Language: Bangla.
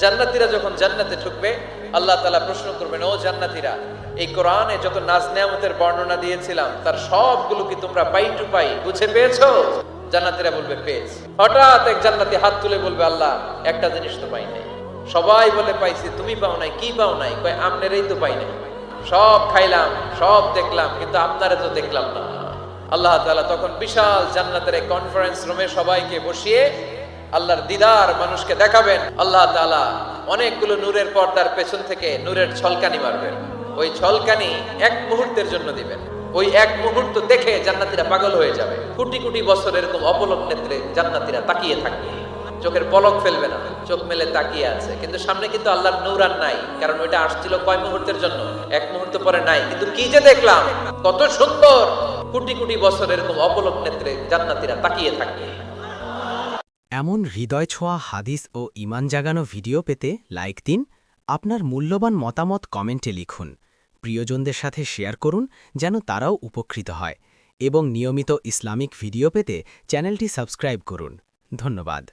জান্নাতীরা যখন জান্নাতে ঢুকবে আল্লাহ তাআলা প্রশ্ন করবেন, ও জান্নাতীরা, এই কোরআনে যত নাজ নেয়ামতের বর্ণনা দিয়েছিলাম তার সবগুলো কি তোমরা পাই টু পাই বুঝে পেয়েছো? জান্নাতীরা বলবে পেয়েছি। হঠাৎ এক জান্নাতি হাত তুলে বলবে, আল্লাহ একটা জিনিস তো পাই নাই। সবাই বলে পাইছি, তুমি পাও নাই। কি পাও নাই? কয় আমনেরই তো পাই নাই। সব খাইলাম, সব দেখলাম, কিন্তু আপনারে তো দেখলাম না। আল্লাহ তাআলা তখন বিশাল জান্নাতের এক কনফারেন্স রুমে সবাইকে বসিয়ে আল্লাহর দিদার মানুষকে দেখাবেন। আল্লাহ তাআলা অনেকগুলো নূরের পর্দার পেছন থেকে নূরের ছলকানি মারবেন। ওই ছলকানি এক মুহূর্তের জন্য দিবেন। ওই এক মুহূর্ত দেখে জান্নাতীরা পাগল হয়ে যাবে। কোটি কোটি বছর এরকম অপলক নেত্রে জান্নাতীরা তাকিয়ে থাকবে, চোখের পলক ফেলবে না, চোখ মেলে তাকিয়ে আছে। কিন্তু সামনে কিন্তু আল্লাহর নূর আর নাই, কারণ ওইটা আসছিল কয় মুহূর্তের জন্য? এক মুহূর্ত পরে নাই। কিন্তু কি যে দেখলাম, কত সুন্দর! কোটি কোটি বছর এরকম অপলক নেত্রে জান্নাতীরা তাকিয়ে থাকবে। এমন হৃদয় ছোঁয়া হাদিস ও ঈমান জাগানো ভিডিও পেতে লাইক দিন, আপনার মূল্যবান মতামত কমেন্টে লিখুন, প্রিয়জনদের সাথে শেয়ার করুন যেন তারাও উপকৃত হয়, এবং নিয়মিত ইসলামিক ভিডিও পেতে চ্যানেলটি সাবস্ক্রাইব করুন। ধন্যবাদ।